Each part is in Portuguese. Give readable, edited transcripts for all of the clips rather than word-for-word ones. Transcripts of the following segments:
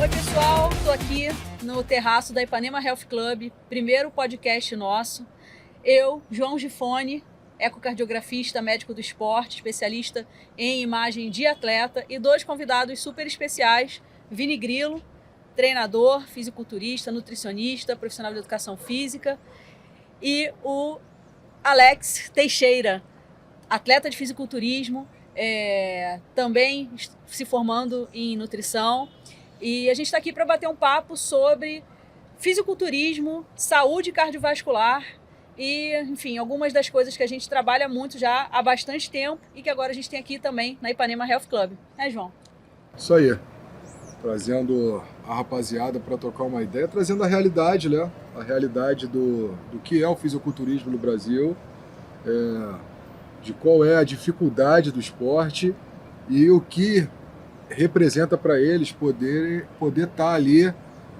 pessoal, estou aqui no terraço da Ipanema Health Club, primeiro podcast nosso. Eu, João Gifone, ecocardiografista, médico do esporte, especialista em imagem de atleta, e dois convidados super especiais, Vini Grilo, treinador, fisiculturista, nutricionista, profissional de educação física, e o Alex Teixeira, atleta de fisiculturismo, também se formando em nutrição. E a gente está aqui para bater um papo sobre fisiculturismo, saúde cardiovascular e, enfim, algumas das coisas que a gente trabalha muito já há bastante tempo e que agora a gente tem aqui também na Ipanema Health Club. João? Isso aí. Trazendo a rapaziada para trocar uma ideia, trazendo a realidade, né? A realidade do que é o fisiculturismo no Brasil, de qual é a dificuldade do esporte e o que representa para eles poder estar ali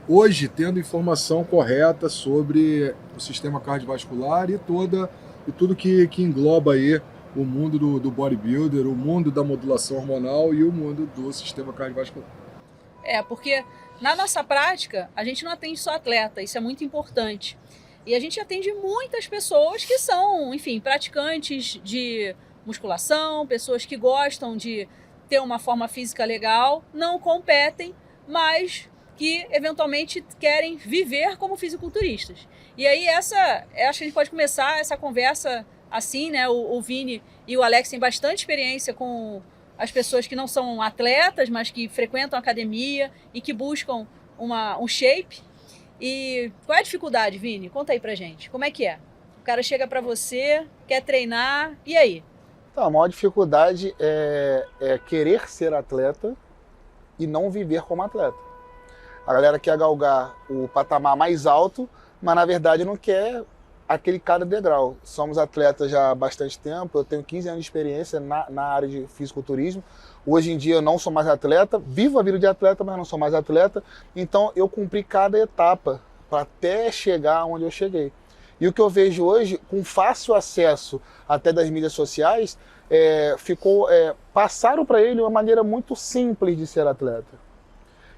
hoje tendo informação correta sobre o sistema cardiovascular e tudo que engloba aí o mundo do bodybuilder, o mundo da modulação hormonal e o mundo do sistema cardiovascular. Porque na nossa prática a gente não atende só atleta, isso é muito importante. E a gente atende muitas pessoas que são, enfim, praticantes de musculação, pessoas que gostam de ter uma forma física legal, não competem, mas que eventualmente querem viver como fisiculturistas. E aí acho que a gente pode começar essa conversa assim, né? O Vini e o Alex têm bastante experiência com as pessoas que não são atletas, mas que frequentam a academia e que buscam um shape. E qual é a dificuldade, Vini? Conta aí pra gente. Como é que é? O cara chega pra você, quer treinar, e aí? Então, a maior dificuldade é querer ser atleta e não viver como atleta. A galera quer galgar o patamar mais alto, mas na verdade não quer aquele cada degrau. Somos atletas já há bastante tempo, eu tenho 15 anos de experiência na área de fisiculturismo. Hoje em dia eu não sou mais atleta, vivo a vida de atleta, mas não sou mais atleta. Então eu cumpri cada etapa para até chegar onde eu cheguei. E o que eu vejo hoje, com fácil acesso até das mídias sociais, passaram para ele uma maneira muito simples de ser atleta.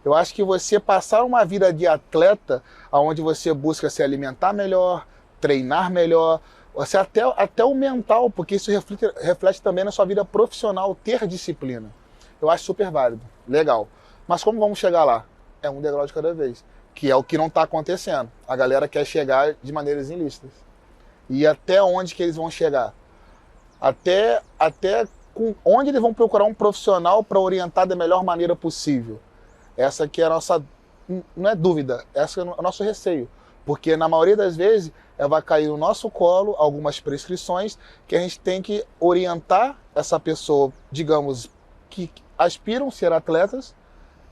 Eu acho que você passar uma vida de atleta, onde você busca se alimentar melhor, treinar melhor, você até o mental, porque isso reflete também na sua vida profissional, ter disciplina. Eu acho super válido, legal. Mas como vamos chegar lá? É um degrau de cada vez, que é o que não está acontecendo. A galera quer chegar de maneiras ilícitas. E até onde que eles vão chegar? Até onde eles vão procurar um profissional para orientar da melhor maneira possível. Essa aqui é a nossa, não é dúvida, essa é o nosso receio. Porque na maioria das vezes vai cair no nosso colo algumas prescrições que a gente tem que orientar essa pessoa, digamos, que aspiram a ser atletas,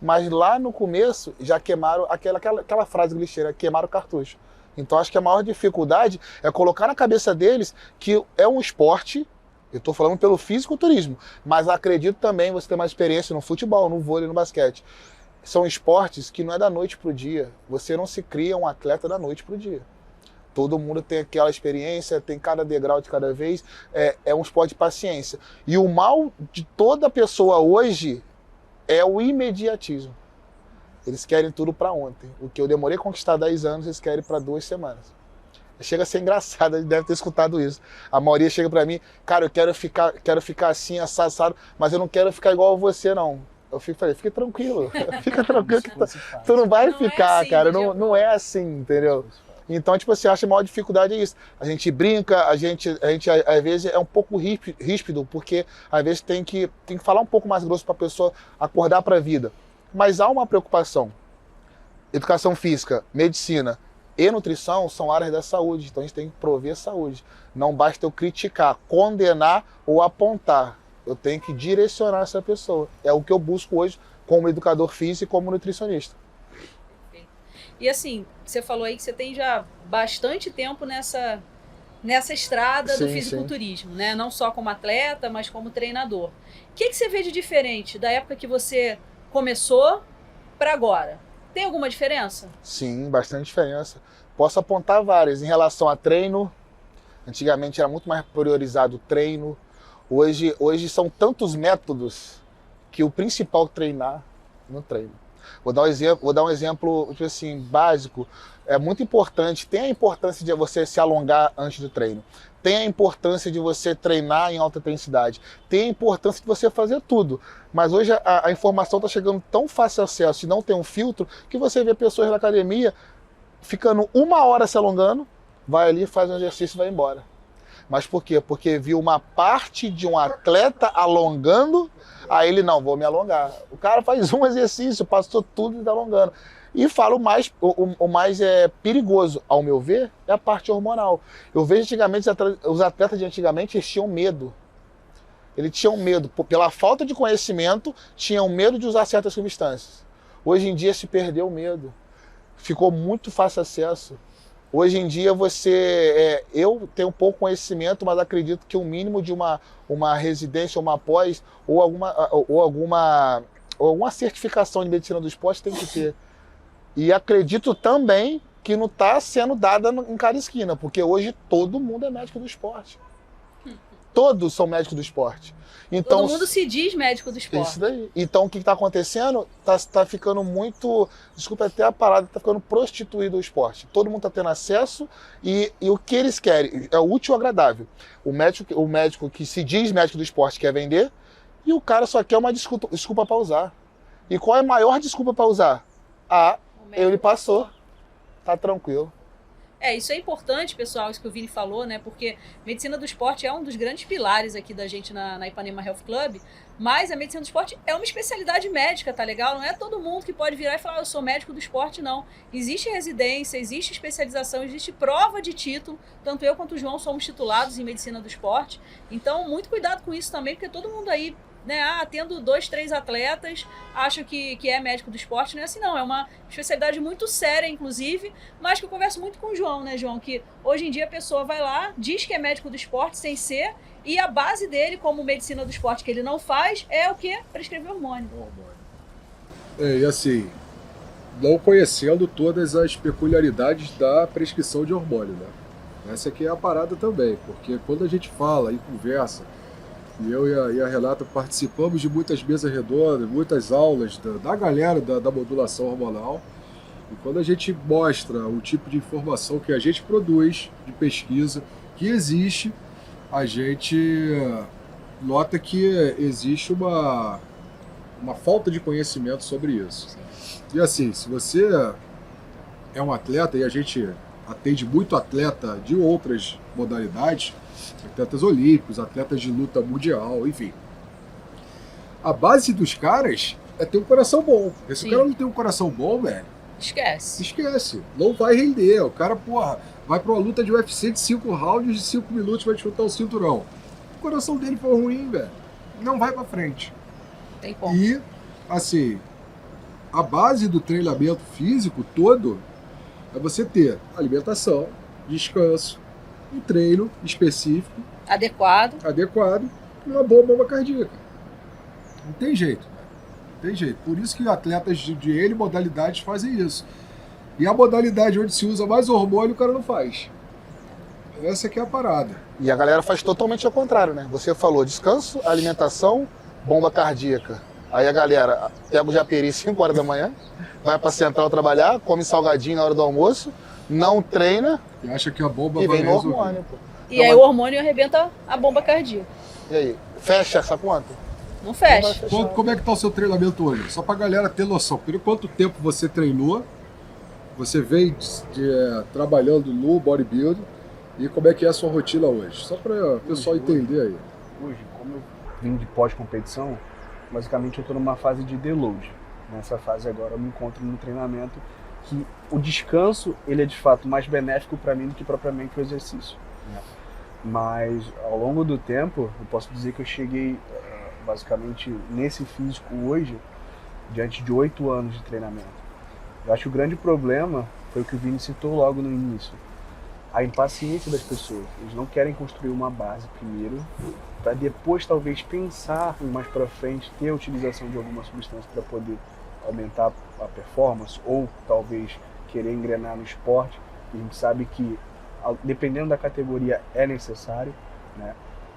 mas lá no começo já queimaram aquela frase clichê, queimaram o cartucho. Então acho que a maior dificuldade é colocar na cabeça deles que é um esporte. Eu estou falando pelo fisiculturismo, mas acredito também você ter mais experiência no futebol, no vôlei, no basquete. São esportes que não é da noite para o dia. Você não se cria um atleta da noite para o dia. Todo mundo tem aquela experiência, tem cada degrau de cada vez. É um esporte de paciência. E o mal de toda pessoa hoje é o imediatismo. Eles querem tudo para ontem. O que eu demorei a conquistar 10 anos, eles querem para 2 semanas. Chega a ser engraçado, ele deve ter escutado isso. A maioria chega para mim, cara, eu quero ficar assim, assado, mas eu não quero ficar igual a você, não. Eu falei, fica tranquilo que tu não vai ficar, assim, cara, não é assim, entendeu? Então, tipo assim, acho que a maior dificuldade é isso. A gente brinca, a gente às vezes é um pouco ríspido, porque às vezes tem que falar um pouco mais grosso para a pessoa acordar para a vida. Mas há uma preocupação. Educação física, medicina e nutrição são áreas da saúde, então a gente tem que prover saúde. Não basta eu criticar, condenar ou apontar. Eu tenho que direcionar essa pessoa. É o que eu busco hoje como educador físico e como nutricionista. E assim, você falou aí que você tem já bastante tempo nessa estrada do fisiculturismo, né? Não só como atleta, mas como treinador. O que você vê de diferente da época que você começou para agora? Tem alguma diferença? Sim, bastante diferença. Posso apontar várias. Em relação a treino, antigamente era muito mais priorizado o treino. Hoje são tantos métodos que o principal é treinar no treino. Vou dar um exemplo tipo assim, básico. É muito importante, tem a importância de você se alongar antes do treino. Tem a importância de você treinar em alta intensidade. Tem a importância de você fazer tudo. Mas hoje a informação está chegando tão fácil acesso e não tem um filtro que você vê pessoas na academia ficando 1 hora se alongando, vai ali, faz um exercício e vai embora. Mas por quê? Porque viu uma parte de um atleta alongando, aí ele, não, vou me alongar. O cara faz um exercício, passou tudo e está alongando. E falo o mais perigoso, ao meu ver, é a parte hormonal. Eu vejo antigamente, os atletas de antigamente, eles tinham medo. Eles tinham medo, pela falta de conhecimento, tinham medo de usar certas substâncias. Hoje em dia se perdeu o medo. Ficou muito fácil acesso. Hoje em dia eu tenho pouco conhecimento, mas acredito que o mínimo de uma residência, uma pós, ou alguma certificação de medicina do esporte tem que ter. E acredito também que não está sendo dada em cada esquina, porque hoje todo mundo é médico do esporte. Todos são médicos do esporte. Então, todo mundo se diz médico do esporte. Isso daí. Então o que está acontecendo? Tá ficando muito, desculpa até a parada, está ficando prostituído o esporte. Todo mundo está tendo acesso e o que eles querem é útil e agradável. O médico que se diz médico do esporte quer vender e o cara só quer uma desculpa para usar. E qual é a maior desculpa para usar? Ele passou, tá tranquilo. Isso é importante, pessoal, isso que o Vini falou, né? Porque medicina do esporte é um dos grandes pilares aqui da gente na Ipanema Health Club, mas a medicina do esporte é uma especialidade médica, tá legal? Não é todo mundo que pode virar e falar, eu sou médico do esporte, não. Existe residência, existe especialização, existe prova de título, tanto eu quanto o João somos titulados em medicina do esporte, então muito cuidado com isso também, porque todo mundo aí, né, tendo 2, 3 atletas, acho que é médico do esporte, não é assim não, é uma especialidade muito séria, inclusive, mas que eu converso muito com o João, né, João, que hoje em dia a pessoa vai lá, diz que é médico do esporte sem ser, e a base dele, como medicina do esporte que ele não faz, é o quê? Prescrever hormônio. E assim, não conhecendo todas as peculiaridades da prescrição de hormônio, né? Essa aqui é a parada também, porque quando a gente fala e conversa, e eu e a Renata participamos de muitas mesas redondas, muitas aulas da galera da modulação hormonal. E quando a gente mostra o tipo de informação que a gente produz, de pesquisa, que existe, a gente nota que existe uma falta de conhecimento sobre isso. E assim, se você é um atleta, e a gente atende muito atleta de outras modalidades, atletas olímpicos, atletas de luta mundial, enfim. A base dos caras é ter um coração bom. Se o cara não tem um coração bom, velho, esquece. Não vai render. O cara, vai pra uma luta de UFC de 5 rounds, de 5 minutos, vai disputar o cinturão. O coração dele for ruim, velho, não vai pra frente. Tem como. E, assim, a base do treinamento físico todo é você ter alimentação, descanso, um treino específico, adequado, e uma boa bomba cardíaca. Não tem jeito. Por isso que atletas de N modalidades fazem isso. E a modalidade onde se usa mais hormônio, o cara não faz. Essa aqui é a parada. E a galera faz totalmente ao contrário, né? Você falou descanso, alimentação, bomba cardíaca. Aí a galera pega o japeri 5 horas da manhã, vai pra central trabalhar, come salgadinho na hora do almoço, não treina e acha que a bomba e vai vem no resolver. hormônio. Pô. E aí o hormônio arrebenta a bomba cardíaca. E aí, fecha essa conta? Não fecha. Como é que tá o seu treinamento hoje? Só pra galera ter noção. Por quanto tempo você treinou, você vem trabalhando no bodybuilding e como é que é a sua rotina hoje? Só pra o pessoal entender aí. Hoje, como eu vim de pós-competição, basicamente eu estou numa fase de deload. Nessa fase agora eu me encontro num treinamento que o descanso ele é de fato mais benéfico para mim do que propriamente o exercício. Né? Mas ao longo do tempo, eu posso dizer que eu cheguei basicamente nesse físico hoje, diante de 8 anos de treinamento. Eu acho que o grande problema foi o que o Vini citou logo no início. A impaciência das pessoas. Eles não querem construir uma base primeiro, para depois talvez pensar mais para frente, ter a utilização de alguma substância para poder aumentar a performance, ou talvez querer engrenar no esporte. A gente sabe que, dependendo da categoria, é necessário, né?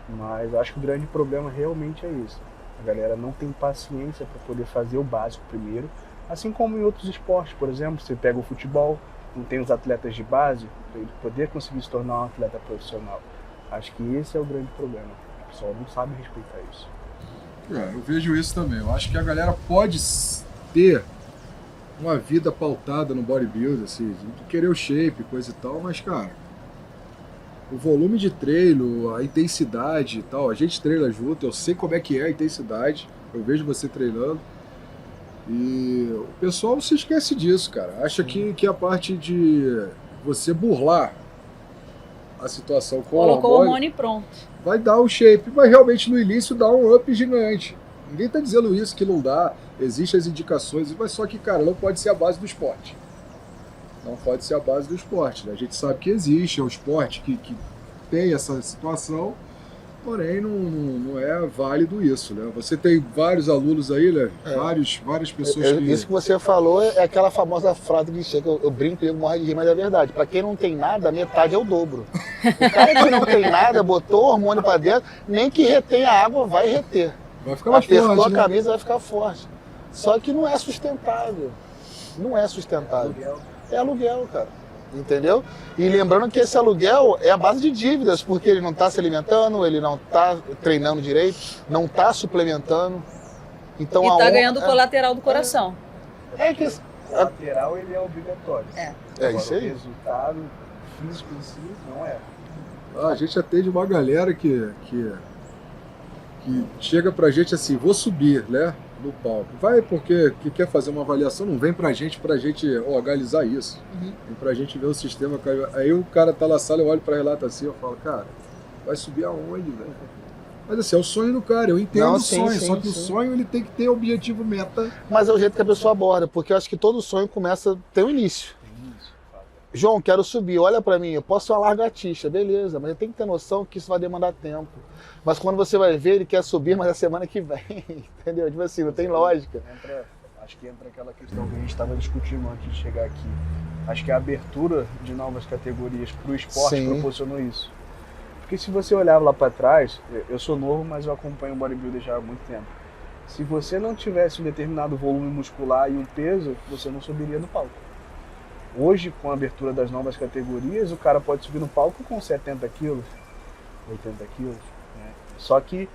Mas eu acho que o grande problema realmente é isso. A galera não tem paciência para poder fazer o básico primeiro, Assim como em outros esportes, por exemplo, você pega o futebol, não tem os atletas de base, para ele poder conseguir se tornar um atleta profissional. Acho que esse é o grande problema. O pessoal não sabe respeitar isso. Eu vejo isso também. Eu acho que a galera pode ter uma vida pautada no bodybuilder, assim, de querer o shape, coisa e tal, mas, cara, o volume de treino, a intensidade e tal, a gente treina junto, eu sei como é que é a intensidade, eu vejo você treinando, e o pessoal se esquece disso, cara. Acha que a parte de você burlar a situação com Colocou o hormônio hormônio e pronto. vai dar o shape, mas realmente no início dá um up gigante. Ninguém tá dizendo isso, que não dá, existem as indicações, mas só que, cara, não pode ser a base do esporte. Não pode ser a base do esporte, né? A gente sabe que existe, é um esporte que tem essa situação, porém não é válido isso, né? Você tem vários alunos aí, né? Várias pessoas que... Isso que você falou é aquela famosa frase que chega, eu brinco e eu morro de rir, mas é verdade. Pra quem não tem nada, metade é o dobro. O cara que não tem nada, botou o hormônio pra dentro, nem que retenha água, vai reter. Vai ficar mais Apertou forte, a né? camisa, vai ficar forte. Só que não é sustentável. Não é sustentável. É aluguel, cara. Entendeu? E lembrando que esse aluguel é a base de dívidas, porque ele não está se alimentando, ele não está treinando direito, não está suplementando. Então, E tá ganhando o colateral do coração. É que... O lateral, ele é obrigatório. É Agora, isso aí. O resultado físico em si não é. A gente atende uma galera que chega pra gente assim, vou subir, né, no palco. Vai porque que quer fazer uma avaliação, não vem pra gente organizar isso. Vem pra gente ver o sistema. Aí o cara tá na sala, eu olho pra Renata assim, eu falo, cara, vai subir aonde, velho? Mas assim, é o sonho do cara, eu entendo Não, o sim, sonho, sim, só que o sim. sonho ele tem que ter objetivo, meta. Mas é o jeito que a pessoa aborda, porque eu acho que todo sonho começa, tem um início. João, quero subir, olha pra mim, eu posso ser uma largatixa, beleza, mas tem que ter noção que isso vai demandar tempo. Mas quando você vai ver, ele quer subir, mas é a semana que vem, entendeu? Tipo assim, não tem lógica. Acho que entra aquela questão que a gente estava discutindo antes de chegar aqui. Acho que a abertura de novas categorias para o esporte Sim. proporcionou isso. Porque se você olhar lá para trás, eu sou novo, mas eu acompanho o bodybuilder já há muito tempo. Se você não tivesse um determinado volume muscular e um peso, você não subiria no palco. Hoje, com a abertura das novas categorias, o cara pode subir no palco com 70 quilos, 80 quilos. Né? Só que,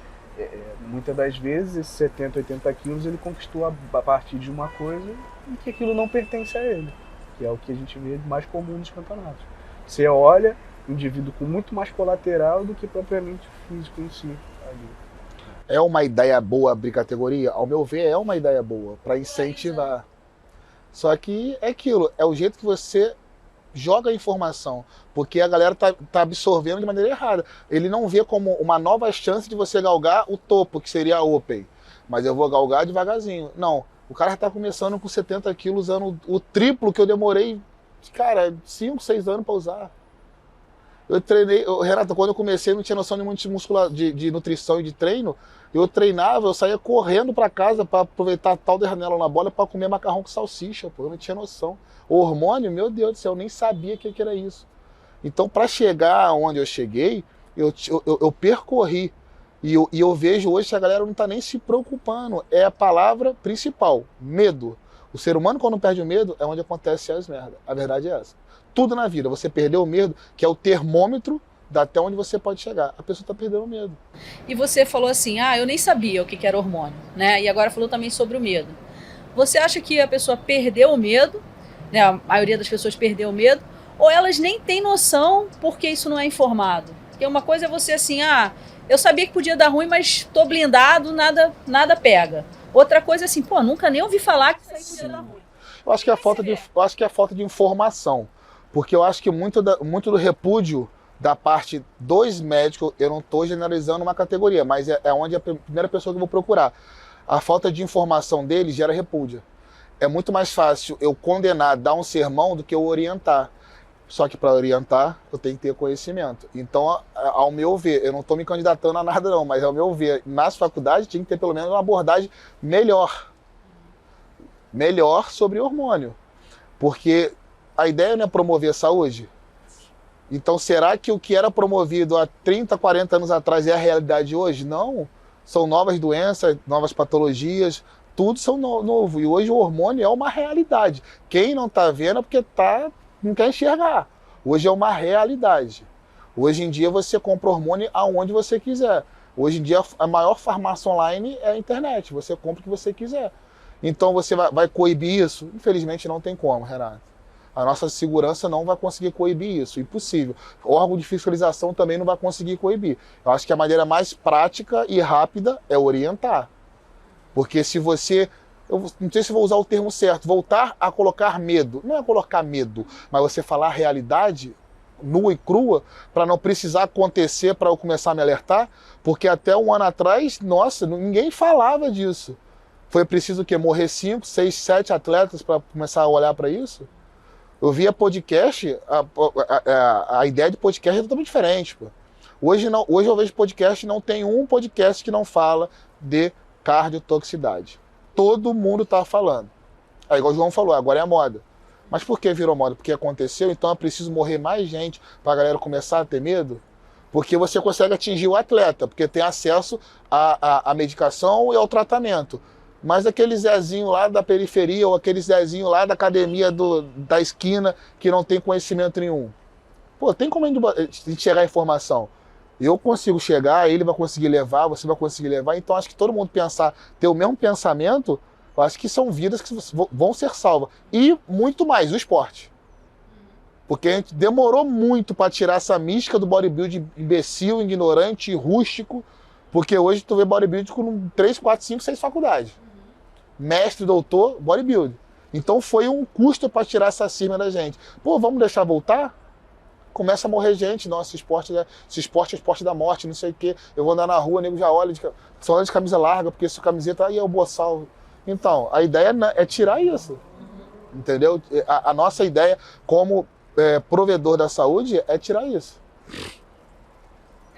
muitas das vezes, esses 70, 80 quilos ele conquistou a partir de uma coisa e que aquilo não pertence a ele. Que é o que a gente vê mais comum nos campeonatos. Você olha um indivíduo com muito mais colateral do que propriamente físico em si. Ali. É uma ideia boa abrir categoria? Ao meu ver, é uma ideia boa, para incentivar. Só que é aquilo, é o jeito que você joga a informação, porque a galera tá absorvendo de maneira errada. Ele não vê como uma nova chance de você galgar o topo, que seria a Open. Mas eu vou galgar devagarzinho. Não, o cara já tá começando com 70 quilos, usando o triplo que eu demorei, cara, 5, 6 anos para usar. Eu treinei, Renato, quando eu comecei não tinha noção nenhuma de nutrição e de treino. Eu treinava, eu saía correndo para casa para aproveitar a tal derranela na bola para comer macarrão com salsicha, pô, eu não tinha noção. O hormônio, meu Deus do céu, eu nem sabia o que era isso. Então, para chegar onde eu cheguei, eu percorri. E eu vejo hoje que a galera não está nem se preocupando. É a palavra principal, medo. O ser humano, quando perde o medo, é onde acontece as merdas. A verdade é essa. Tudo na vida, você perdeu o medo, que é o termômetro da até onde você pode chegar. A pessoa está perdendo o medo. E você falou assim, eu nem sabia o que era hormônio, né? E agora falou também sobre o medo. Você acha que a pessoa perdeu o medo, né? A maioria das pessoas perdeu o medo, ou elas nem têm noção porque isso não é informado? Porque uma coisa é você assim, eu sabia que podia dar ruim, mas tô blindado, nada pega. Outra coisa é assim, nunca nem ouvi falar que isso aí podia dar ruim. Eu acho que é a falta de informação. Porque eu acho que muito do repúdio da parte dos médicos, eu não estou generalizando uma categoria, mas é onde a primeira pessoa que eu vou procurar. A falta de informação deles gera repúdio. É muito mais fácil eu condenar, dar um sermão, do que eu orientar. Só que para orientar, eu tenho que ter conhecimento. Então, ao meu ver, eu não estou me candidatando a nada não, mas ao meu ver, nas faculdades tinha que ter pelo menos uma abordagem melhor sobre hormônio. Porque a ideia não é promover a saúde? Então, será que o que era promovido há 30, 40 anos atrás é a realidade hoje? Não. São novas doenças, novas patologias, tudo são novo. E hoje o hormônio é uma realidade. Quem não está vendo é porque não quer enxergar. Hoje é uma realidade. Hoje em dia você compra hormônio aonde você quiser. Hoje em dia a maior farmácia online é a internet. Você compra o que você quiser. Então você vai coibir isso? Infelizmente não tem como, Renato. A nossa segurança não vai conseguir coibir isso. Impossível. O órgão de fiscalização também não vai conseguir coibir. Eu acho que a maneira mais prática e rápida é orientar. Porque se você, eu não sei se vou usar o termo certo, voltar a colocar medo. Não é colocar medo, mas você falar a realidade nua e crua, para não precisar acontecer para eu começar a me alertar, porque até um ano atrás, nossa, ninguém falava disso. Foi preciso o quê? Morrer 5, 6, 7 atletas para começar a olhar para isso? Eu via podcast, a ideia de podcast é totalmente diferente. Pô. Hoje eu vejo podcast, não tem um podcast que não fala de cardiotoxicidade. Todo mundo está falando. Aí, igual o João falou, agora é a moda. Mas por que virou moda? Porque aconteceu, então é preciso morrer mais gente para a galera começar a ter medo? Porque você consegue atingir o atleta, porque tem acesso à medicação e ao tratamento. Mas aquele Zezinho lá da periferia ou aquele Zezinho lá da academia da esquina que não tem conhecimento nenhum. Pô, tem como a gente chegar a informação? Eu consigo chegar, ele vai conseguir levar, você vai conseguir levar. Então acho que todo mundo ter o mesmo pensamento, eu acho que são vidas que vão ser salvas. E muito mais, o esporte. Porque a gente demorou muito para tirar essa mística do bodybuilding imbecil, ignorante, rústico. Porque hoje tu vê bodybuilding com 3, 4, 5, 6 faculdades. Mestre, doutor, bodybuilding. Então foi um custo para tirar essa cisma da gente. Pô, vamos deixar voltar? Começa a morrer gente. Nossa, esse esporte é esporte da morte, não sei o quê. Eu vou andar na rua, o nego já olha, só olha de camisa larga, porque essa camiseta aí é o boçal. Então, a ideia é tirar isso. Entendeu? A nossa ideia como provedor da saúde é tirar isso.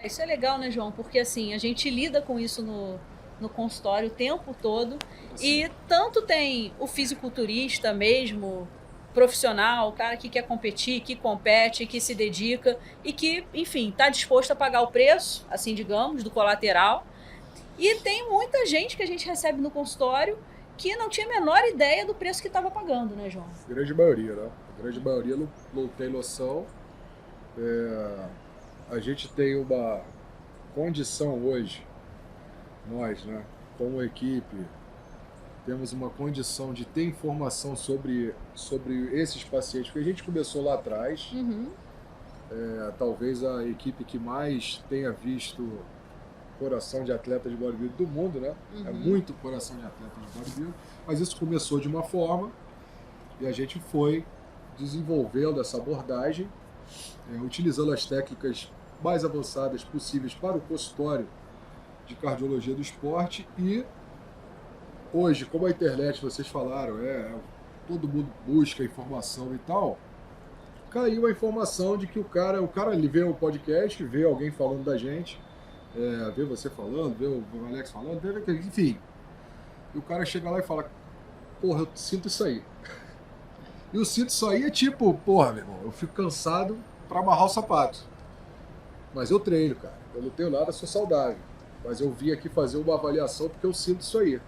Isso é legal, né, João? Porque assim, a gente lida com isso no consultório o tempo todo. Sim. E tanto tem o fisiculturista mesmo, profissional, o cara que quer competir, que compete, que se dedica e que, enfim, está disposto a pagar o preço, assim, digamos, do colateral. E tem muita gente que a gente recebe no consultório que não tinha a menor ideia do preço que estava pagando, né, João? A grande maioria, né? A grande maioria não tem noção. A gente tem uma condição hoje, nós, né, como equipe, temos uma condição de ter informação sobre esses pacientes, porque a gente começou lá atrás, talvez a equipe que mais tenha visto coração de atleta de bodybuilding do mundo, né? É muito coração de atleta de bodybuilding, mas isso começou de uma forma e a gente foi desenvolvendo essa abordagem, utilizando as técnicas mais avançadas possíveis para o consultório de cardiologia do esporte. E hoje, como a internet, vocês falaram, todo mundo busca informação e tal, caiu a informação de que o cara ele vê o podcast, vê alguém falando da gente, vê você falando, vê o Alex falando, enfim. E o cara chega lá e fala, porra, eu sinto isso aí. E o sinto isso aí é tipo, porra, meu irmão, eu fico cansado para amarrar o sapato. Mas eu treino, cara. Eu não tenho nada, sou saudável. Mas eu vim aqui fazer uma avaliação porque eu sinto isso aí.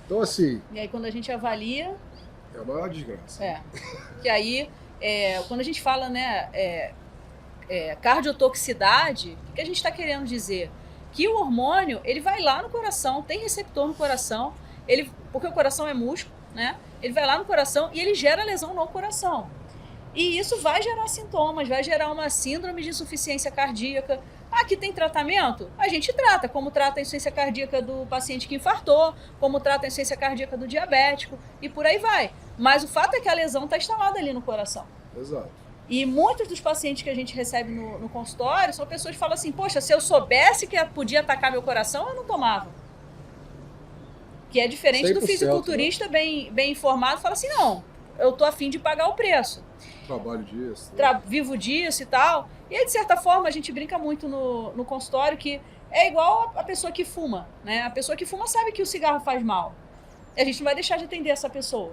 Então, assim... E aí, quando a gente avalia... É uma desgraça. Que aí, quando a gente fala, né, cardiotoxicidade, o que a gente está querendo dizer? Que o hormônio, ele vai lá no coração, tem receptor no coração, porque o coração é músculo, né? Ele vai lá no coração e ele gera lesão no coração. E isso vai gerar sintomas, vai gerar uma síndrome de insuficiência cardíaca. Aqui tem tratamento? A gente trata, como trata a insuficiência cardíaca do paciente que infartou, como trata a insuficiência cardíaca do diabético, e por aí vai. Mas o fato é que a lesão está instalada ali no coração. Exato. E muitos dos pacientes que a gente recebe no consultório são pessoas que falam assim, poxa, se eu soubesse que podia atacar meu coração, eu não tomava. Que é diferente do fisiculturista, né? bem informado, fala assim, não, eu tô a fim de pagar o preço. Trabalho disso. Vivo disso e tal. E aí, de certa forma, a gente brinca muito no consultório que é igual a pessoa que fuma, né? A pessoa que fuma sabe que o cigarro faz mal. E a gente não vai deixar de atender essa pessoa.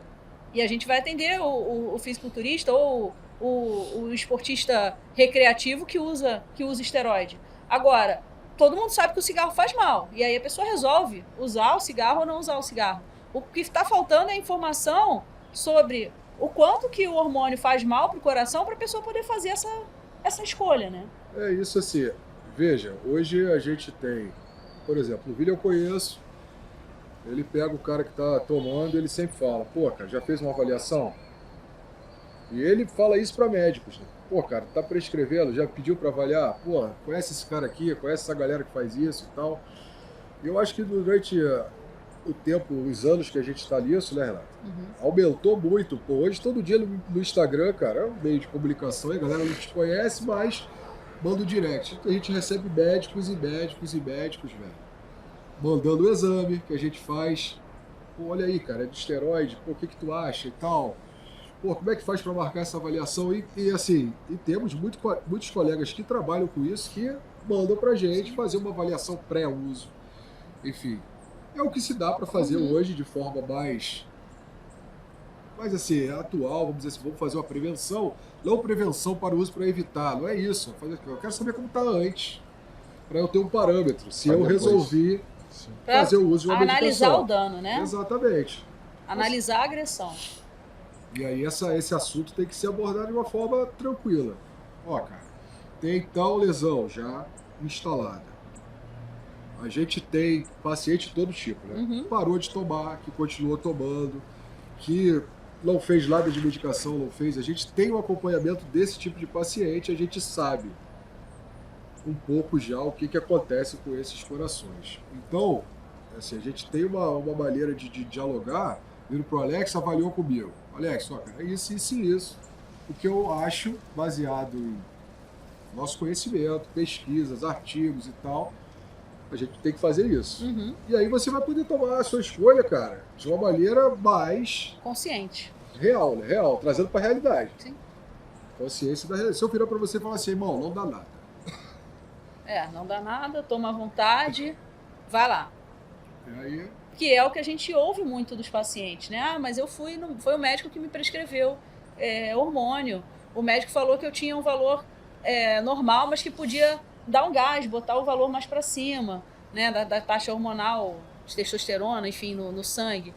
E a gente vai atender o fisiculturista ou o esportista recreativo que usa esteroide. Agora, todo mundo sabe que o cigarro faz mal. E aí a pessoa resolve usar o cigarro ou não usar o cigarro. O que está faltando é informação sobre o quanto que o hormônio faz mal para o coração para a pessoa poder fazer essa escolha, né? É isso assim. Veja, hoje a gente tem, por exemplo, o vídeo eu conheço, ele pega o cara que está tomando, ele sempre fala, pô, cara, já fez uma avaliação? E ele fala isso para médicos, né? Pô, cara, tá prescrevendo, já pediu para avaliar? Pô, conhece esse cara aqui, conhece essa galera que faz isso e tal. E eu acho que durante o tempo, os anos que a gente está nisso, né, Renato? Aumentou muito. Pô, hoje, todo dia no Instagram, cara, é um meio de comunicação, a galera não te conhece, mas manda o direct. A gente recebe médicos e médicos e médicos, velho, mandando o exame que a gente faz. Pô, olha aí, cara, é de esteroide, pô, o que tu acha e tal? Pô, como é que faz para marcar essa avaliação? E assim, e temos muitos colegas que trabalham com isso que mandam pra gente fazer uma avaliação pré-uso. Enfim, é o que se dá para fazer hoje de forma mais assim, atual, vamos dizer assim, vamos fazer uma prevenção, não prevenção para o uso para evitar, não é isso. Eu quero saber como está antes, para eu ter um parâmetro, se eu resolvi fazer o uso de uma medicação. Analisar o dano, né? Exatamente. Analisar a agressão. E aí esse assunto tem que ser abordado de uma forma tranquila. Ó, cara, tem tal lesão já instalada. A gente tem paciente de todo tipo, né? Parou de tomar, que continuou tomando, que não fez nada de medicação, não fez. A gente tem um acompanhamento desse tipo de paciente, a gente sabe um pouco já o que acontece com esses corações. Então, assim, a gente tem uma maneira de dialogar, vindo pro Alex, avaliou comigo. Alex, ó, cara, é isso, isso e isso. O que eu acho, baseado em nosso conhecimento, pesquisas, artigos e tal, a gente tem que fazer isso. E aí você vai poder tomar a sua escolha, cara, de uma maneira mais consciente. Real, né? Real, trazendo pra realidade. Sim. Consciência da realidade. Se eu virar pra você e falar assim, irmão, não dá nada. Não dá nada, toma à vontade, vai lá. E aí... Que é o que a gente ouve muito dos pacientes, né? Ah, mas foi o médico que me prescreveu hormônio. O médico falou que eu tinha um valor normal, mas que podia dar um gás, botar o valor mais para cima, né? Da taxa hormonal de testosterona, enfim, no sangue.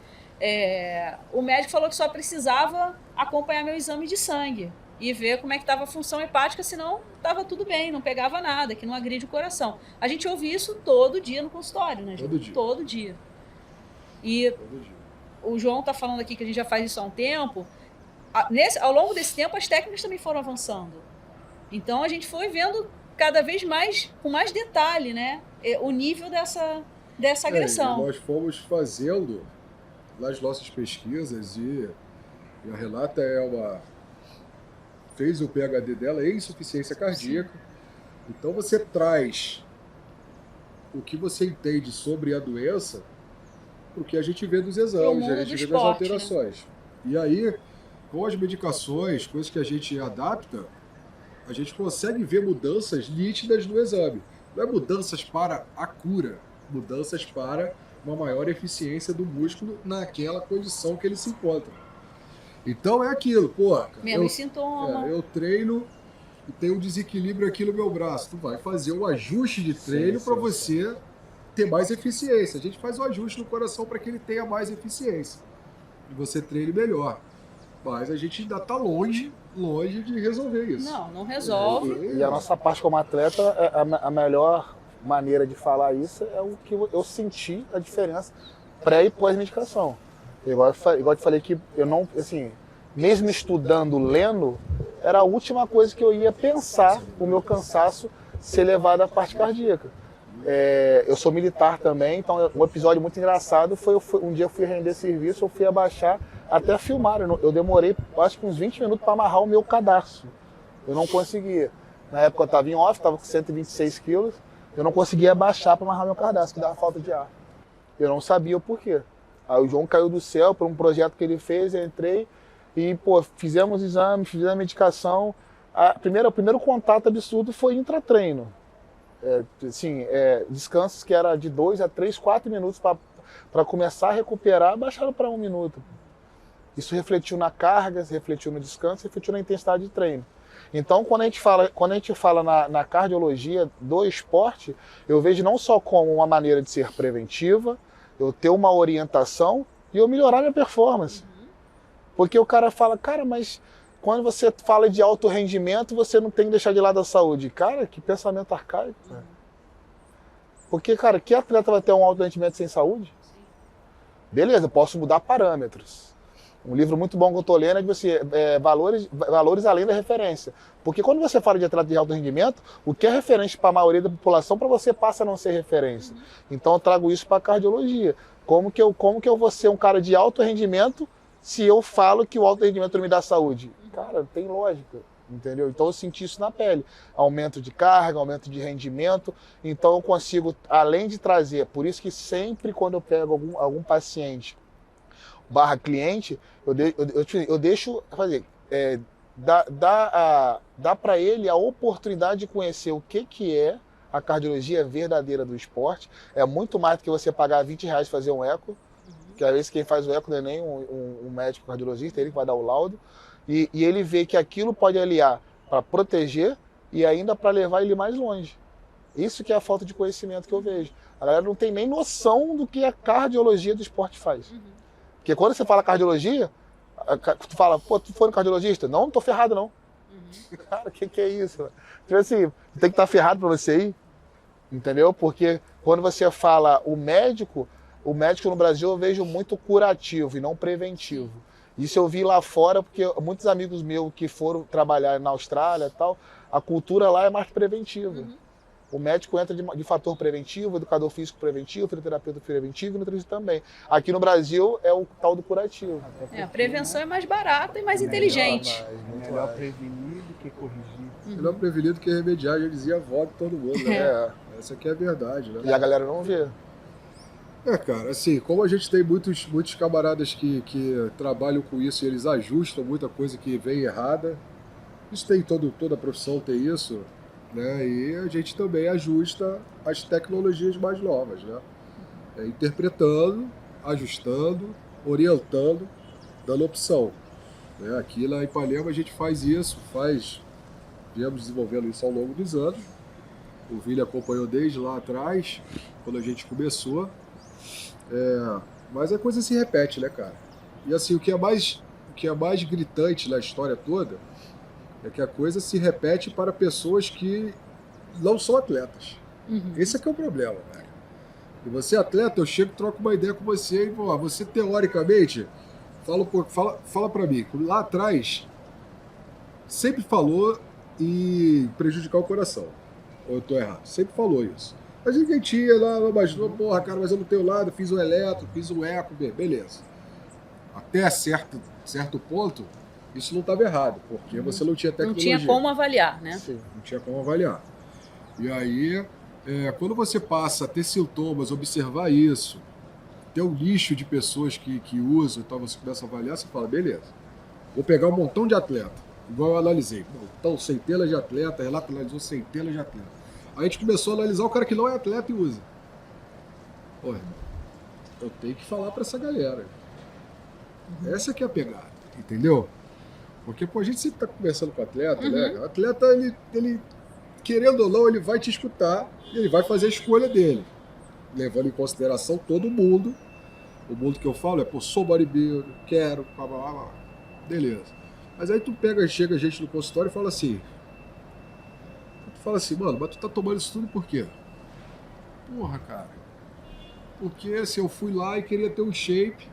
O médico falou que só precisava acompanhar meu exame de sangue e ver como é que estava a função hepática, senão estava tudo bem, não pegava nada, que não agride o coração. A gente ouve isso todo dia no consultório, né, João? Todo dia. Todo dia. E o João está falando aqui que a gente já faz isso há um tempo. Ao longo desse tempo, as técnicas também foram avançando. Então, a gente foi vendo cada vez mais, com mais detalhe, né, o nível dessa agressão. Nós fomos fazendo nas nossas pesquisas e a Renata fez o PhD dela em insuficiência cardíaca. Então, você traz o que você entende sobre a doença o que a gente vê dos exames, a gente vê das alterações. Né? E aí, com as medicações, coisas que a gente adapta, a gente consegue ver mudanças nítidas no exame. Não é mudanças para a cura, mudanças para uma maior eficiência do músculo naquela condição que ele se encontra. Então é aquilo, pô. Mesmo sintoma. Eu treino e tem um desequilíbrio aqui no meu braço. Tu vai fazer um ajuste de treino para você ter mais eficiência. A gente faz o ajuste no coração para que ele tenha mais eficiência. E você treine melhor. Mas a gente ainda está longe de resolver isso. Não resolve. E a nossa parte como atleta, a melhor maneira de falar isso é o que eu senti a diferença pré e pós-medicação. Igual eu te falei que eu não, assim, mesmo estudando, lendo, era a última coisa que eu ia pensar o meu cansaço ser levado à parte cardíaca. Eu sou militar também, então um episódio muito engraçado foi um dia eu fui render serviço, eu fui abaixar até filmar. Eu demorei acho que uns 20 minutos para amarrar o meu cadarço. Eu não conseguia. Na época eu estava em off, estava com 126 quilos, eu não conseguia abaixar para amarrar meu cadarço, que dava falta de ar. Eu não sabia o porquê. Aí o João caiu do céu por um projeto que ele fez, eu entrei e, pô, fizemos exames, fizemos a medicação. O primeiro contato absurdo foi intratreino. Descansos que era de 2 a 3, 4 minutos para começar a recuperar, baixaram para 1 minuto. Isso refletiu na carga, refletiu no descanso, refletiu na intensidade de treino. Então, quando a gente fala na cardiologia do esporte, eu vejo não só como uma maneira de ser preventiva, eu ter uma orientação e eu melhorar minha performance. Porque o cara fala, cara, mas quando você fala de alto rendimento, você não tem que deixar de lado a saúde. Cara, que pensamento arcaico. Cara. Porque, cara, que atleta vai ter um alto rendimento sem saúde? Beleza, posso mudar parâmetros. Um livro muito bom que eu estou lendo é que você, valores além da referência. Porque quando você fala de atleta de alto rendimento, o que é referência para a maioria da população, para você passa a não ser referência. Então eu trago isso para a cardiologia. Como que eu vou ser um cara de alto rendimento se eu falo que o alto rendimento não me dá saúde? Cara, não tem lógica. Entendeu? Então eu senti isso na pele. Aumento de carga, aumento de rendimento. Então eu consigo, além de trazer, por isso que sempre quando eu pego algum paciente /cliente, eu deixo fazer, dá para ele a oportunidade de conhecer o que é a cardiologia verdadeira do esporte. É muito mais do que você pagar R$20 fazer um eco, que às vezes quem faz o eco não é nem um médico cardiologista, ele que vai dar o laudo. E ele vê que aquilo pode aliar para proteger e ainda para levar ele mais longe. Isso que é a falta de conhecimento que eu vejo. A galera não tem nem noção do que a cardiologia do esporte faz. Porque quando você fala cardiologia, tu fala, pô, tu foi no cardiologista? Não tô ferrado não. Cara, o que é isso? Tipo assim, tem que estar ferrado para você ir. Entendeu? Porque quando você fala o médico no Brasil eu vejo muito curativo e não preventivo. Isso eu vi lá fora, porque muitos amigos meus que foram trabalhar na Austrália e tal, a cultura lá é mais preventiva. O médico entra de fator preventivo, educador físico preventivo, fisioterapeuta preventivo e nutricionista também. Aqui no Brasil é o tal do curativo. A prevenção é mais barata e mais inteligente. Melhor prevenir do que corrigir. Melhor prevenir do que remediar, já dizia a avó de todo mundo, né? Essa aqui é a verdade, né? E a galera não vê. Cara, assim, como a gente tem muitos camaradas que trabalham com isso e eles ajustam muita coisa que vem errada, isso tem toda a profissão tem isso, né? E a gente também ajusta as tecnologias mais novas, né? Interpretando, ajustando, orientando, dando opção. Né? Aqui lá em Ipanema a gente faz isso, viemos desenvolvendo isso ao longo dos anos. O Vili acompanhou desde lá atrás, quando a gente começou. Mas a coisa se repete, né, cara? E assim, o que é mais gritante na história toda é que a coisa se repete para pessoas que não são atletas. Esse é que é o problema, velho. E você é atleta, eu chego e troco uma ideia com você e você teoricamente, fala pra mim, lá atrás sempre falou em prejudicar o coração. Ou eu tô errado? Sempre falou isso. A gente ia lá, imaginou, porra, cara, mas eu não tenho lado, fiz o eletro, fiz o eco, beleza. Até certo ponto, isso não estava errado, porque você não tinha tecnologia. Não tinha como avaliar, né? Sim, não tinha como avaliar. E aí, quando você passa a ter sintomas, observar isso, ter um nicho de pessoas que usam, então você começa a avaliar, você fala, beleza, vou pegar um montão de atleta, igual eu analisei. Então, centenas de atletas, Relato analisou centenas de atletas. Aí a gente começou a analisar o cara que não é atleta e usa. Pô, eu tenho que falar para essa galera. Essa que é a pegada, entendeu? Porque a gente sempre tá conversando com o atleta, né? O atleta, ele, querendo ou não, ele vai te escutar e ele vai fazer a escolha dele. Levando em consideração todo mundo. O mundo que eu falo é, sou bodybuilder, quero, blá, blá, blá. Beleza. Mas aí chega a gente no consultório e fala assim, mano, mas tu tá tomando isso tudo por quê? Porra, cara. Porque assim, eu fui lá e queria ter um shape.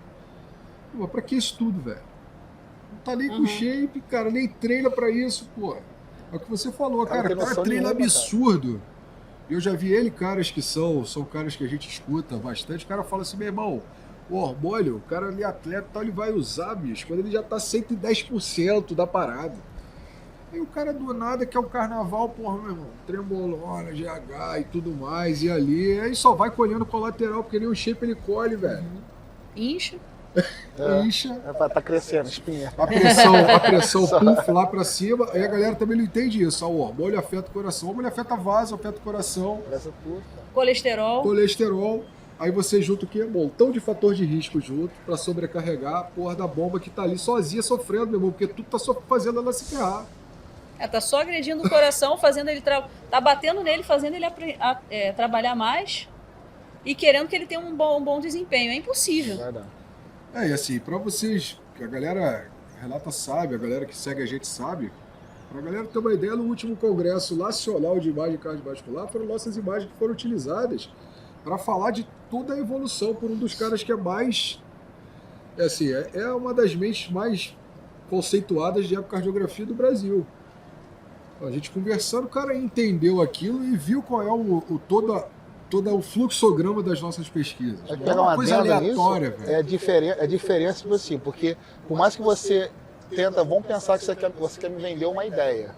Mas pra que isso tudo, velho? Não tá nem com shape, cara, nem treina pra isso, porra. É o que você falou, cara treina absurdo. Eu já vi caras que são caras que a gente escuta bastante, o cara fala assim, meu irmão, o hormônio, o cara ali atleta, ele vai usar, bicho, quando ele já tá 110% da parada. E o cara do nada quer o carnaval, porra, meu irmão, trembolona, GH e tudo mais, e ali, aí só vai colhendo colateral, porque nem o shape ele colhe, velho. Incha. Incha. Tá crescendo, espinha. A pressão puff lá pra cima, aí a galera também não entende isso. O hormônio afeta o coração, o hormônio afeta vaso, afeta o coração. Colesterol. Aí você junta o quê? Um montão de fator de risco junto pra sobrecarregar a porra da bomba que tá ali sozinha sofrendo, meu irmão, porque tu tá só fazendo ela se ferrar. Tá só agredindo o coração, fazendo ele tá batendo nele, fazendo ele trabalhar mais e querendo que ele tenha um bom desempenho. É impossível. E assim, para vocês, que a galera, a Renata sabe, a galera que segue a gente sabe, para a galera ter uma ideia, no último Congresso Nacional de Imagem Cardiovascular, foram nossas imagens que foram utilizadas para falar de toda a evolução por um dos caras que é mais, assim, é uma das mentes mais conceituadas de ecocardiografia do Brasil. A gente conversando, o cara entendeu aquilo e viu qual é todo o fluxograma das nossas pesquisas. É É uma coisa aleatória, nisso, velho. é diferença, tipo assim, porque por mais que você tenta, vamos pensar que você quer me vender uma ideia.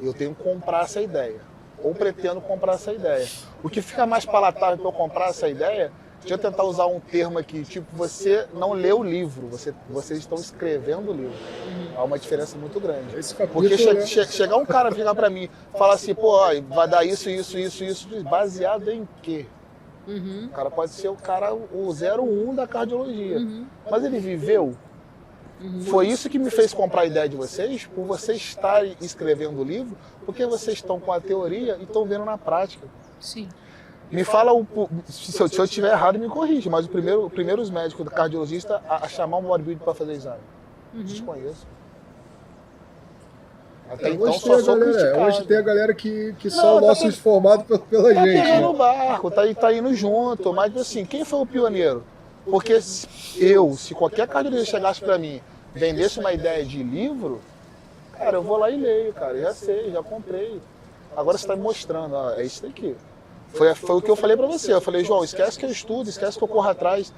Eu tenho que comprar essa ideia. Ou pretendo comprar essa ideia. O que fica mais palatável para eu comprar essa ideia, deixa eu tentar usar um termo aqui, tipo, você não lê o livro, vocês estão escrevendo o livro. Há uma diferença muito grande. Esse capítulo, Porque chegar um cara chegar para mim e falar assim, pô, ó, vai dar isso, baseado em quê? O cara pode ser o 01 da cardiologia. Mas ele viveu. Foi isso que me fez comprar a ideia de vocês, por vocês estarem escrevendo o livro, porque vocês estão com a teoria e estão vendo na prática. Sim. Me fala, se eu estiver errado, me corrige, mas os primeiros médicos cardiologistas a chamar um bodybuilder para fazer exame. Desconheço. Até então só sou criticado. Hoje tem a galera que são nossos formados pela gente. Tá pegando o barco, tá indo junto, mas assim, quem foi o pioneiro? Porque se qualquer cardiologista chegasse para mim, vendesse uma ideia de livro, cara, eu vou lá e leio, cara, já sei, já comprei. Agora você está me mostrando, ó, é isso daqui. Foi o que eu falei para você. Eu falei, João, esquece que eu estudo, esquece que eu corro atrás.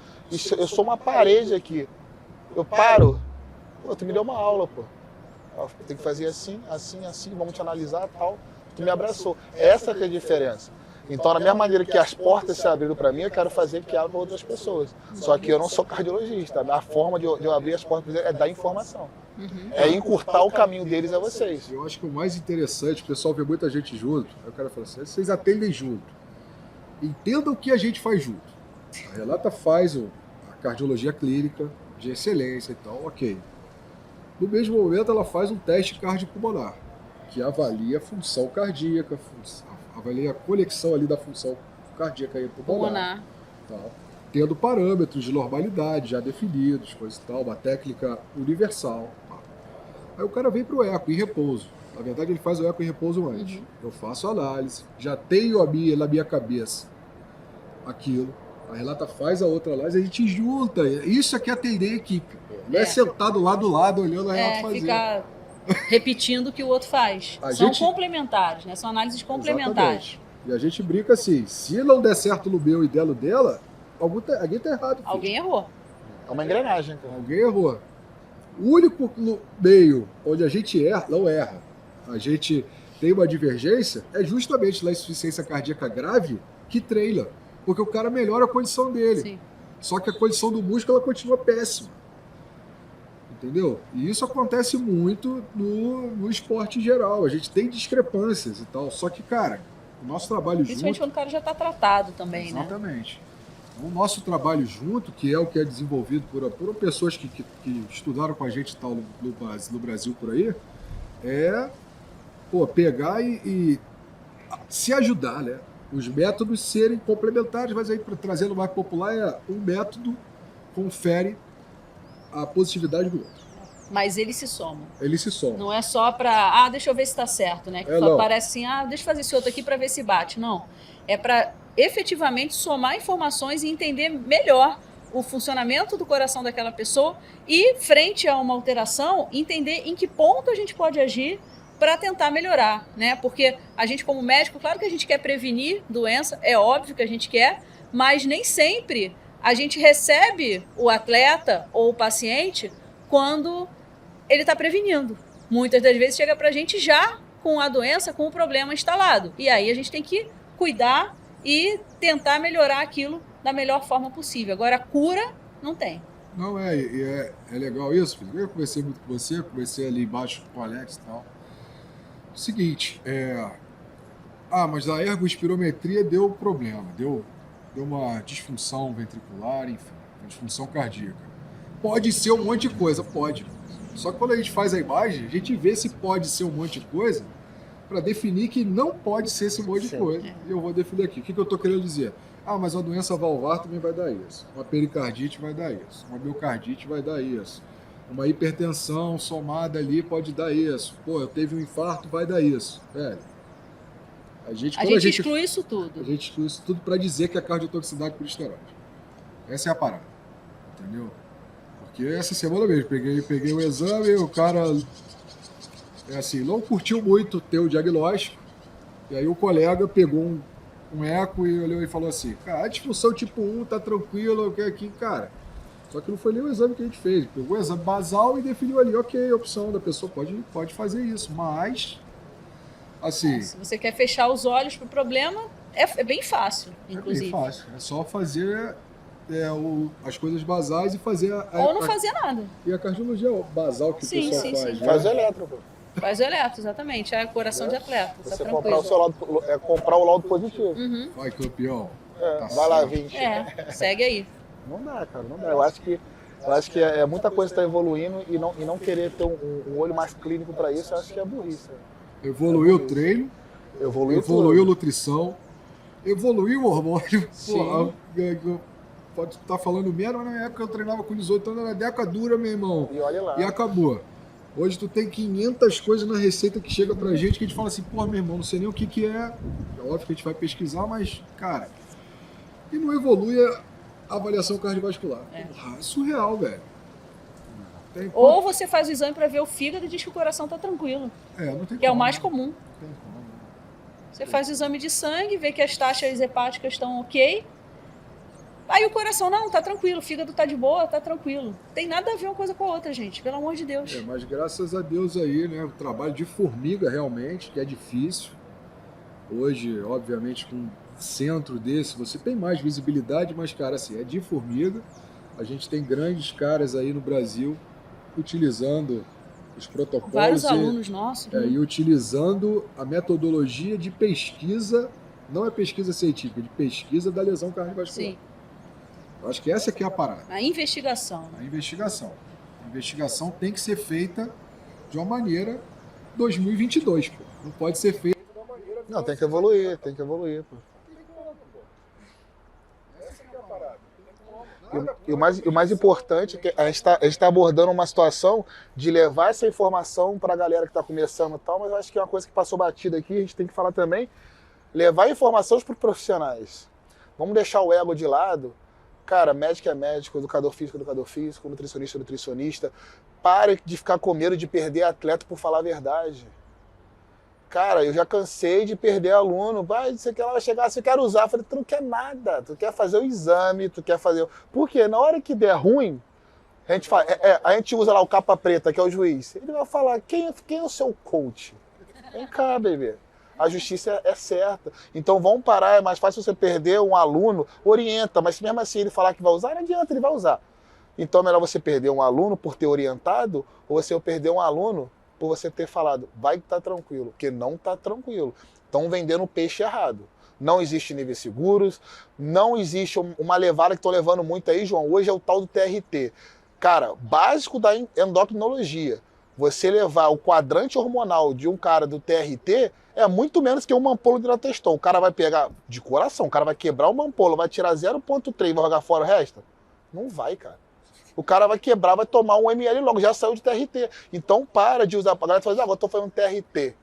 Eu sou uma parede aqui. Eu paro. Pô, tu me deu uma aula, pô. Tem que fazer assim, vamos te analisar e tal. Tu me abraçou. Essa que é a diferença. Então, da mesma maneira que as portas se abriram para mim, eu quero fazer que abra para outras pessoas. Só que eu não sou cardiologista. A forma de eu abrir as portas é dar informação. É encurtar o caminho deles a vocês. Eu acho que o mais interessante, o pessoal vê muita gente junto, aí o cara fala assim, vocês atendem junto. Entendam o que a gente faz junto. A Renata faz a cardiologia clínica de excelência e tal, ok. No mesmo momento, ela faz um teste cardiopulmonar, que avalia a função cardíaca, avalia a conexão ali da função cardíaca e pulmonar. Tal, tendo parâmetros de normalidade já definidos, coisa e tal, uma técnica universal. Tal. Aí o cara vem para o eco em repouso. Na verdade, ele faz o eco em repouso antes. Eu faço a análise, já tenho na minha cabeça aquilo. A Renata faz a outra análise, a gente junta. Isso aqui é atender a equipe. Não é sentado lá do lado olhando a Renata fazer. Ficar repetindo o que o outro faz. São complementares, né? São análises complementares. Exatamente. E a gente brinca assim, se não der certo no meu e der no dela, alguém tá errado. Filho. Alguém errou. É uma engrenagem. Alguém errou. O único meio onde a gente não erra, a gente tem uma divergência, é justamente na insuficiência cardíaca grave que treina. Porque o cara melhora a condição dele. Sim. Só que a condição do músculo ela continua péssima. Entendeu? E isso acontece muito no esporte em geral. A gente tem discrepâncias e tal. Só que, cara, o nosso trabalho Principalmente quando o cara já está tratado também, Exatamente. O nosso trabalho junto, que é o que é desenvolvido por pessoas que estudaram com a gente e tal no Brasil por aí, é pegar e se ajudar, né? Os métodos serem complementares, mas aí, trazendo mais popular, um método confere a positividade do outro. Mas eles se somam. Eles se somam. Não é só para, deixa eu ver se está certo, né? Que parece assim, deixa eu fazer esse outro aqui para ver se bate. Não. É para efetivamente somar informações e entender melhor o funcionamento do coração daquela pessoa e, frente a uma alteração, entender em que ponto a gente pode agir para tentar melhorar, né? Porque a gente, como médico, claro que a gente quer prevenir doença, é óbvio que a gente quer, mas nem sempre a gente recebe o atleta ou o paciente quando ele está prevenindo. Muitas das vezes chega para a gente já com a doença, com o problema instalado. E aí a gente tem que cuidar e tentar melhorar aquilo da melhor forma possível. Agora, a cura não tem. Não, é legal isso, filho. Eu conversei muito com você, conversei ali embaixo com o Alex e tal. Seguinte, mas a ergospirometria deu problema, deu uma disfunção ventricular, enfim, uma disfunção cardíaca. Pode ser um monte de coisa, pode. Só que quando a gente faz a imagem, a gente vê se pode ser um monte de coisa para definir que não pode ser esse monte de coisa. E eu vou definir aqui. O que eu estou querendo dizer? Ah, mas uma doença valvar também vai dar isso. Uma pericardite vai dar isso. Uma miocardite vai dar isso. Uma hipertensão somada ali pode dar isso. Pô, eu teve um infarto, vai dar isso. Velho, a gente exclui isso tudo. A gente exclui isso tudo para dizer que é cardiotoxicidade por esteroide. Essa é a parada. Entendeu? Porque essa semana mesmo, peguei o exame e o cara, não curtiu muito ter o diagnóstico. E aí o colega pegou um eco e olhou e falou assim, cara, a disfunção tipo 1 tá tranquilo, aqui, cara. Só que não foi nem o exame que a gente fez. Pegou o exame basal e definiu ali, ok, a opção da pessoa pode fazer isso, mas, assim... Se você quer fechar os olhos pro problema, é bem fácil, inclusive. É bem fácil, é só fazer as coisas basais e fazer... Ou não fazer nada. E a cardiologia basal que o pessoal faz. Sim. Faz o eletro, pô. Faz o eletro, exatamente. É coração de atleta. Você tá comprar o seu laudo, comprar o laudo positivo. Uhum. Vai, campeão. Tá vai lá, 20. Segue aí. Não dá, cara, não dá. Eu acho que é muita coisa que está evoluindo e não querer ter um olho mais clínico para isso, eu acho que é burrice. Evoluiu o treino, evoluiu a nutrição, evoluiu o hormônio. Pode estar falando merda, mas na época eu treinava com 18 anos, era deca dura, meu irmão. E olha lá. E acabou. Hoje tu tem 500 coisas na receita que chega pra gente que a gente fala assim, pô, meu irmão, não sei nem o que é. É óbvio que a gente vai pesquisar, mas, cara, e não evolui a avaliação cardiovascular. É surreal, velho. Ou você faz o exame pra ver o fígado e diz que o coração tá tranquilo. Não tem que é o mais comum. Não tem como. Você faz o exame de sangue, vê que as taxas hepáticas estão ok. Aí o coração, não, tá tranquilo, o fígado tá de boa, tá tranquilo. Tem nada a ver uma coisa com a outra, gente, pelo amor de Deus. Mas graças a Deus aí, né, o trabalho de formiga realmente, que é difícil. Hoje, obviamente, com um centro desse, você tem mais visibilidade, mas, cara, assim, é de formiga. A gente tem grandes caras aí no Brasil utilizando os protocolos. Vários alunos nossos. E utilizando a metodologia de pesquisa, não é pesquisa científica, de pesquisa da lesão cardiovascular. Sim. Eu acho que essa aqui é a parada. A investigação. A investigação. A investigação tem que ser feita de uma maneira 2022, pô. Não pode ser feita de uma maneira... Não, tem que evoluir, pô. Essa aqui é a parada. E o mais importante é que a gente está abordando uma situação de levar essa informação para a galera que está começando e tal, mas eu acho que é uma coisa que passou batida aqui, a gente tem que falar também, levar informações para os profissionais. Vamos deixar o ego de lado. Cara, médico é médico, educador físico, nutricionista, nutricionista. Pare de ficar com medo de perder atleta por falar a verdade. Cara, eu já cansei de perder aluno. Você quer lá chegar, você quer usar. Eu falei, tu não quer nada, tu quer fazer o exame, tu quer fazer... Por quê? Na hora que der ruim, a gente usa lá o capa preta, que é o juiz. Ele vai falar, quem é o seu coach? Vem cá, bebê. A justiça é certa. Então vamos parar, é mais fácil você perder um aluno, orienta, mas se mesmo assim ele falar que vai usar, não adianta, ele vai usar. Então é melhor você perder um aluno por ter orientado, ou você perder um aluno por você ter falado, vai que tá tranquilo, porque não tá tranquilo. Estão vendendo peixe errado. Não existe níveis seguros, não existe uma levada que estão levando muito aí, João, hoje é o tal do TRT. Cara, básico da endocrinologia. Você levar o quadrante hormonal de um cara do TRT é muito menos que uma ampola de Hidratestrol. O cara vai pegar, de coração, o cara vai quebrar uma ampola, vai tirar 0,3 e vai jogar fora o resto? Não vai, cara. O cara vai quebrar, vai tomar 1 ml logo, já saiu de TRT. Então para de usar, a galera fala, agora eu tô fazendo TRT.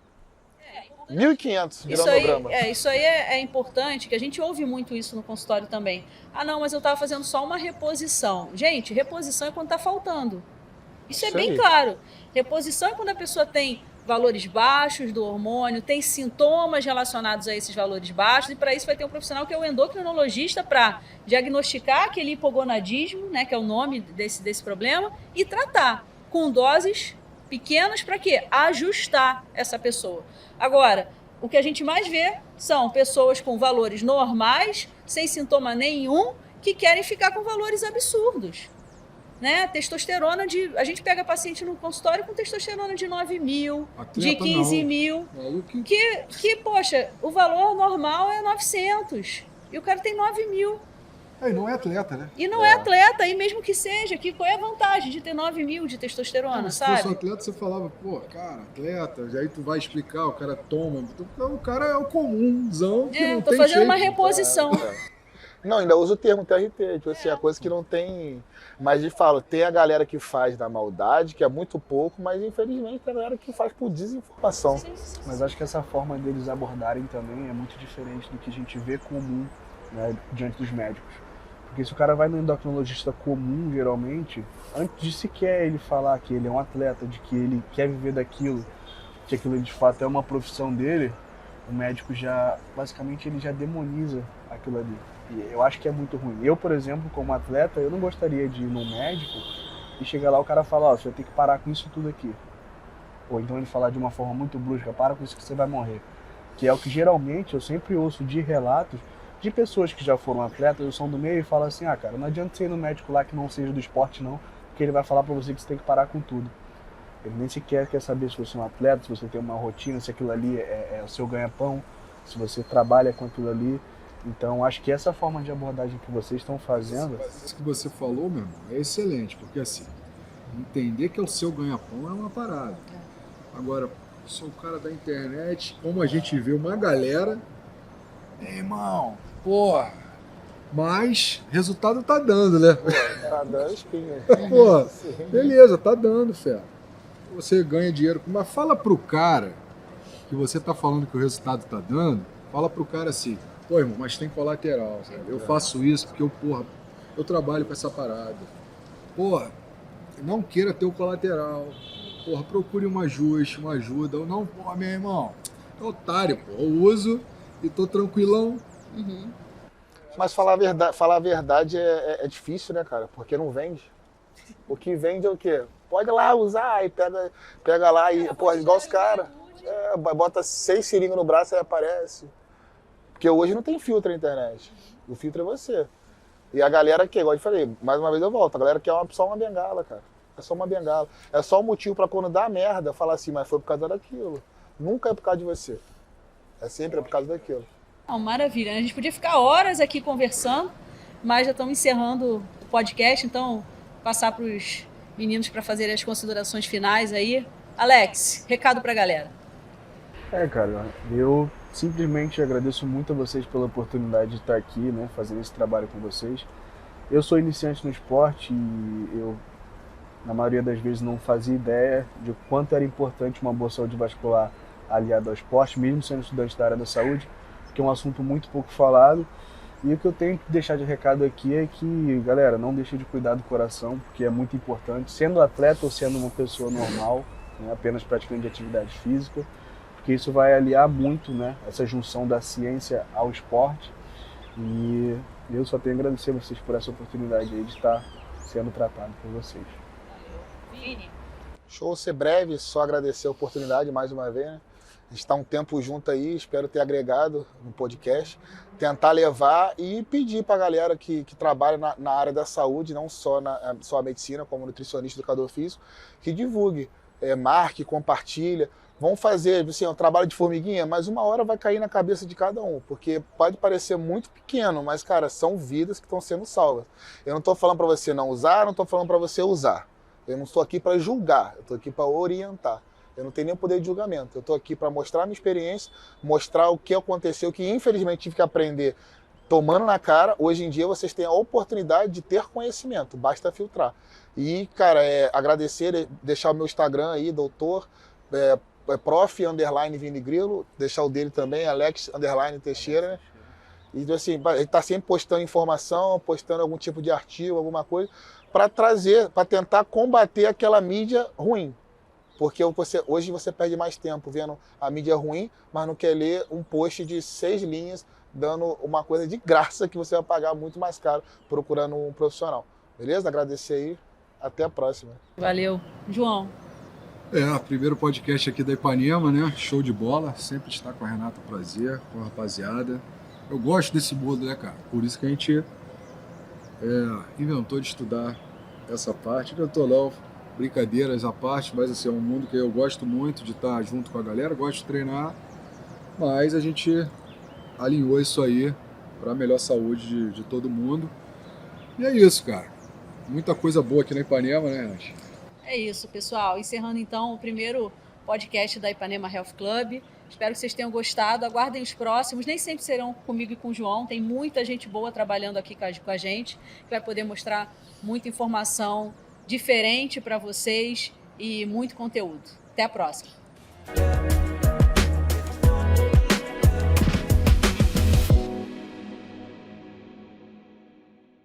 1.500 granograma. Isso aí é importante, que a gente ouve muito isso no consultório também. Ah, não, mas eu tava fazendo só uma reposição. Gente, reposição é quando tá faltando. Isso é bem claro. Reposição é quando a pessoa tem valores baixos do hormônio, tem sintomas relacionados a esses valores baixos, e para isso vai ter um profissional que é o endocrinologista para diagnosticar aquele hipogonadismo, né, que é o nome desse problema, e tratar com doses pequenas para quê? Ajustar essa pessoa. Agora, o que a gente mais vê são pessoas com valores normais, sem sintoma nenhum, que querem ficar com valores absurdos. Né? Testosterona a gente pega paciente no consultório com testosterona de 9.000, de 15.000, que, poxa, o valor normal é 900 e o cara tem 9.000. E não é atleta, né? E não é atleta, e mesmo que seja, qual é a vantagem de ter 9.000 de testosterona, sabe? Se fosse atleta, você falava, pô, cara, atleta, e aí tu vai explicar, o cara toma, o cara é o comunzão que não tem tô fazendo shape, uma reposição. Não, ainda uso o termo TRT, tipo assim, a coisa que não tem... Mas, de falo, tem a galera que faz na maldade, que é muito pouco, mas infelizmente tem a galera que faz por desinformação. Mas acho que essa forma deles abordarem também é muito diferente do que a gente vê comum, né, diante dos médicos. Porque se o cara vai no endocrinologista comum, geralmente, antes de sequer ele falar que ele é um atleta, de que ele quer viver daquilo, que aquilo de fato é uma profissão dele, o médico já, basicamente, ele já demoniza aquilo ali. E eu acho que é muito ruim. Eu, por exemplo, como atleta, eu não gostaria de ir no médico e chegar lá o cara falar, ó, você vai ter que parar com isso tudo aqui. Ou então ele falar de uma forma muito brusca, para com isso que você vai morrer. Que é o que geralmente eu sempre ouço de relatos de pessoas que já foram atletas, ou são do meio e falam assim, ah, cara, não adianta você ir no médico lá que não seja do esporte não, porque ele vai falar pra você que você tem que parar com tudo. Ele nem sequer quer saber se você é um atleta, se você tem uma rotina, se aquilo ali é o seu ganha-pão, se você trabalha com aquilo ali. Então, acho que essa forma de abordagem que vocês estão fazendo... Isso que você falou, meu irmão, é excelente, porque assim, entender que é o seu ganha-pão é uma parada. Agora, eu sou o cara da internet, como a gente vê uma galera, irmão, porra, mas resultado tá dando, né? Tá dando espinha. Pô, beleza, tá dando, fé. Você ganha dinheiro, mas fala pro cara que você tá falando que o resultado tá dando, fala pro cara assim, pô, irmão, mas tem colateral, sabe? Eu faço isso porque eu trabalho com essa parada. Porra, não queira ter o colateral. Porra, procure um ajuste, uma ajuda. Ou não, porra, meu irmão, é otário, pô. Eu uso e tô tranquilão. Uhum. Mas falar a verdade é difícil, né, cara? Porque não vende. O que vende é o quê? Pode ir lá usar, e pega lá e, pô, igual os caras. Bota 6 seringas no braço e aparece. Porque hoje não tem filtro na internet. O filtro é você. E a galera que, igual eu falei, mais uma vez eu volto, a galera quer só uma bengala, cara. É só uma bengala. É só um motivo pra quando dá merda, falar assim, mas foi por causa daquilo. Nunca é por causa de você. É sempre por causa daquilo. Não, maravilha, né? A gente podia ficar horas aqui conversando, mas já estamos encerrando o podcast, então passar para os meninos para fazerem as considerações finais aí. Alex, recado para a galera. Cara, eu simplesmente agradeço muito a vocês pela oportunidade de estar aqui, né, fazendo esse trabalho com vocês. Eu sou iniciante no esporte e eu, na maioria das vezes, não fazia ideia de quanto era importante uma boa saúde vascular aliada ao esporte, mesmo sendo estudante da área da saúde, que é um assunto muito pouco falado. E o que eu tenho que deixar de recado aqui é que, galera, não deixe de cuidar do coração, porque é muito importante, sendo atleta ou sendo uma pessoa normal, né, apenas praticante de atividade física, porque isso vai aliar muito, né, essa junção da ciência ao esporte. E eu só tenho a agradecer a vocês por essa oportunidade aí de estar sendo tratado por vocês. Vini. Show, ser breve, só agradecer a oportunidade mais uma vez, né? A gente está um tempo junto aí, espero ter agregado no podcast, tentar levar e pedir para a galera que trabalha na área da saúde, não só a medicina, como nutricionista, educador físico, que divulgue, marque, compartilha. Vamos fazer assim, um trabalho de formiguinha, mas uma hora vai cair na cabeça de cada um, porque pode parecer muito pequeno, mas, cara, são vidas que estão sendo salvas. Eu não estou falando para você não usar, não estou falando para você usar. Eu não estou aqui para julgar, eu estou aqui para orientar. Eu não tenho nem poder de julgamento. Eu estou aqui para mostrar a minha experiência, mostrar o que aconteceu, que infelizmente tive que aprender tomando na cara. Hoje em dia vocês têm a oportunidade de ter conhecimento, basta filtrar. E, cara, agradecer, deixar o meu Instagram aí, doutor, prof_Vini Grilo, deixar o dele também, Alex_Teixeira, né? E assim, ele está sempre postando informação, postando algum tipo de artigo, alguma coisa, para trazer, para tentar combater aquela mídia ruim. Porque hoje você perde mais tempo vendo a mídia ruim, mas não quer ler um post de 6 linhas dando uma coisa de graça que você vai pagar muito mais caro procurando um profissional. Beleza? Agradecer aí. Até a próxima. Valeu. João. Primeiro podcast aqui da Ipanema, né? Show de bola. Sempre estar com a Renata, prazer, com a rapaziada. Eu gosto desse mundo, né, cara? Por isso que a gente inventou de estudar essa parte. Inventou não, brincadeiras à parte, mas assim, é um mundo que eu gosto muito de estar junto com a galera, gosto de treinar, mas a gente alinhou isso aí para a melhor saúde de todo mundo. E é isso, cara. Muita coisa boa aqui na Ipanema, né, Nath? É isso, pessoal. Encerrando então o primeiro podcast da Ipanema Health Club. Espero que vocês tenham gostado. Aguardem os próximos. Nem sempre serão comigo e com o João. Tem muita gente boa trabalhando aqui com a gente, que vai poder mostrar muita informação diferente para vocês e muito conteúdo. Até a próxima.